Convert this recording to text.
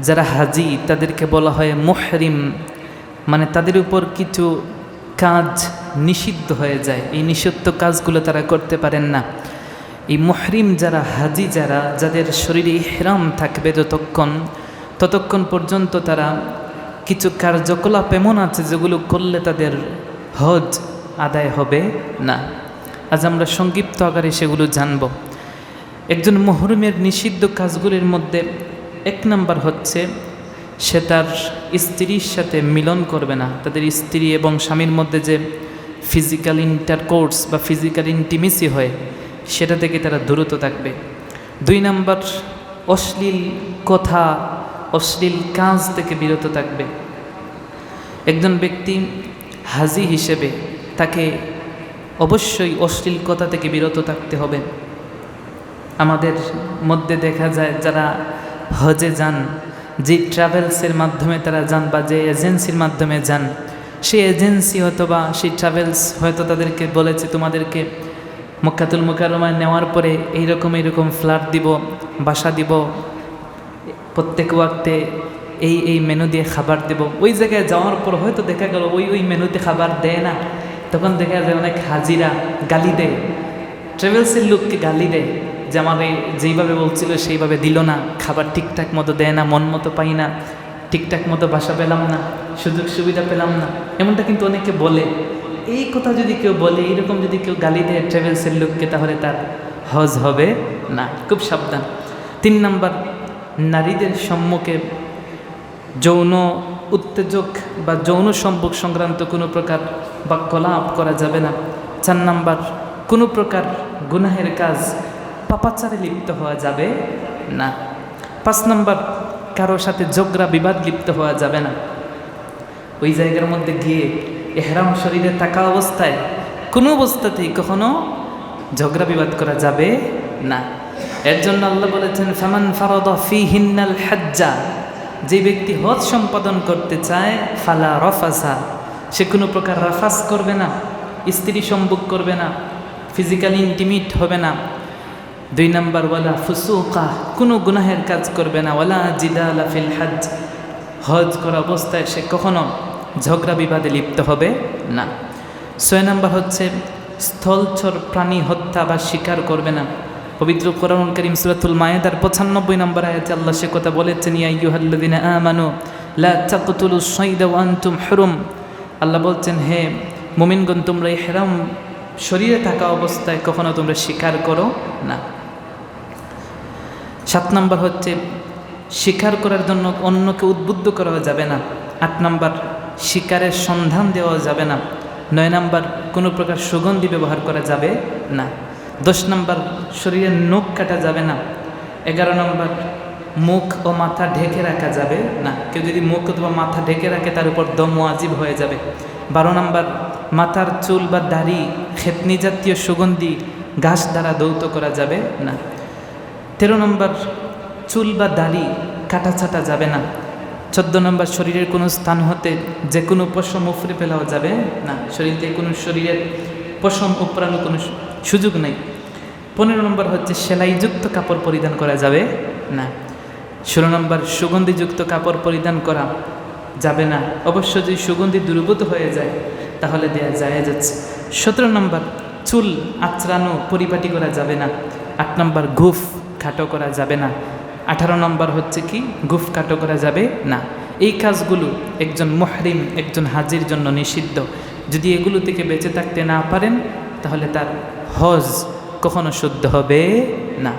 যারা হাজি তাদেরকে বলা হয় মুহরিম, মানে তাদের উপর কিছু কাজ নিষিদ্ধ হয়ে যায়, এই নিষিদ্ধ কাজগুলো তারা করতে পারেন না। এই মুহরিম যারা, হাজি যারা, যাদের শরীরে ইহরাম থাকবে ততক্ষণ পর্যন্ত তারা কিছু কার্যকলাপ এমন আছে যেগুলো করলে তাদের হজ আদায় হবে না। আজ আমরা সংক্ষিপ্ত আকারে সেগুলো জানব। একজন মুহরিমের নিষিদ্ধ কাজগুলির মধ্যে 1 নম্বর হচ্ছে সে তার স্ত্রীর সাথে মিলন করবে না। তাদের স্ত্রী এবং স্বামীর মধ্যে যে ফিজিক্যাল ইন্টারকোর্স বা ফিজিক্যাল ইন্টিমেসি হয় সেটা থেকে তারা দূরত থাকবে। 2 নম্বর অশ্লীল কথা, অশ্লীল কাজ থেকে বিরত থাকবে। একজন ব্যক্তি হাজি হিসেবে তাকে অবশ্যই অশ্লীল কথা থেকে বিরত থাকতে হবে। আমাদের মধ্যে দেখা যায় যারা হজে যান, যে ট্রাভেলসের মাধ্যমে তারা যান বা যে এজেন্সির মাধ্যমে যান, সেই এজেন্সি হয়তো বা সেই ট্রাভেলস হয়তো তাদেরকে বলেছে তোমাদেরকে মক্কাতুল মুকাররমায় নেওয়ার পরে এইরকম ফ্ল্যাট দিব, বাসা দিব, প্রত্যেক ওয়াক্তে এই মেনু দিয়ে খাবার দেব। ওই জায়গায় যাওয়ার পর হয়তো দেখা গেল ওই মেনুতে খাবার দেয় না, তখন দেখা যায় অনেক হাজিরা গালি দেয়, ট্রাভেলসের লোককে গালি দেয় যে আমাদের যেইভাবে বলছিল সেইভাবে দিল না, খাবার ঠিকঠাক মতো দেয় না, মন মতো পাই না, ঠিকঠাক মতো বাসা পেলাম না, সুযোগ সুবিধা পেলাম না, এমনটা কিন্তু অনেকে বলে। এই কথা যদি কেউ বলে, এইরকম যদি কেউ গালি দেয় ট্রাভেলসের লোককে, তাহলে তার হজ হবে না, খুব সাবধান। 3 নম্বর, নারীদের সম্মুখে যৌন উত্তেজক বা যৌন সম্পর্ক সংক্রান্ত কোনো প্রকার বাক্যলাপ করা যাবে না। 4 নম্বর, কোনো প্রকার গুনাহের কাজ, পাপাচারে লিপ্ত হওয়া যাবে না। 5 নম্বর, কারোর সাথে ঝগড়া বিবাদ লিপ্ত হওয়া যাবে না। ওই জায়গার মধ্যে গিয়ে ইহরাম শরীরে থাকা অবস্থায় কোনো অবস্থাতেই কখনো ঝগড়া বিবাদ করা যাবে না। এর জন্য আল্লাহ বলেছেন ফামান ফারাদা ফীহিন্নাল হাজ্জা, যে ব্যক্তি হজ সম্পাদন করতে চায় ফালা রফাসা, সে কোনো প্রকার রাফাস করবে না, স্ত্রী সম্ভোগ করবে না, ফিজিক্যাল ইন্টিমেট হবে না। 2 নম্বর, ওয়ালা ফুসুকা, কোনো গুনাহের কাজ করবে না। ওয়ালা জিদালা ফিল হজ, হজ করা অবস্থায় সে কখনো ঝগড়া বিবাদে লিপ্ত হবে না। 6 নম্বর হচ্ছে স্থলচর প্রাণী হত্যা বা শিকার করবে না। পবিত্র কোরআনুল কারীম সূরাতুল মায়েদার 95 নম্বর আয়াতে আল্লাহ সে কথা বলেছেন, ইয়া আইয়ুহাল্লাযিনা আমানু লা তাকতুলুস সাইদা ওয়া আনতুম হুরুম। আল্লাহ বলছেন, হে মুমিনগণ, তোমরা ইহরাম শরীরে থাকা অবস্থায় কখনো তোমরা শিকার করো না। 7 নম্বর হচ্ছে শিকার করার জন্য অন্যকে উদ্বুদ্ধ করা যাবে না। 8 নম্বর, শিকারের সন্ধান দেওয়া যাবে না। 9 নম্বর, কোনো প্রকার সুগন্ধি ব্যবহার করা যাবে না। 10 নম্বর, শরীরের নখ কাটা যাবে না। 11 নম্বর, মুখ ও মাথা ঢেকে রাখা যাবে না। কেউ যদি মুখ অথবা মাথা ঢেকে রাখে তার উপর দম ওয়াজিব হয়ে যাবে। 12 নম্বর, মাথার চুল বা দাড়ি খেতনি জাতীয় সুগন্ধি ঘাস দ্বারা দৌত করা যাবে না। 13 নম্বর, চুল বা দাড়ি কাটা ছাটা যাবে না। 14 নম্বর, শরীরের কোনো স্থান হতে যে কোনো পশম উপড়ে ফেলাও যাবে না। শরীরে কোনো শরীরের পশম উপড়ানোর কোনো সুযোগ নেই। 15 নম্বর হচ্ছে সেলাইযুক্ত কাপড় পরিধান করা যাবে না। 16 নম্বর, সুগন্ধিযুক্ত কাপড় পরিধান করা যাবে না। অবশ্য যদি সুগন্ধি দুর্বোধ হয়ে যায় তাহলে দেয়া যায় যাচ্ছে। 17 নম্বর, চুল আঁচড়ানো পরিপাটি করা যাবে না। 8 নম্বর, গুফ খাটো করা যাবে না। 18 নম্বর হচ্ছে কি, গুফ খাটো করা যাবে না। এই কাজগুলো একজন মুহরিম, একজন হাজির জন্য নিষিদ্ধ। যদি এগুলো থেকে বেঁচে থাকতে না পারেন তাহলে তার হজ কখনো শুদ্ধ হবে না।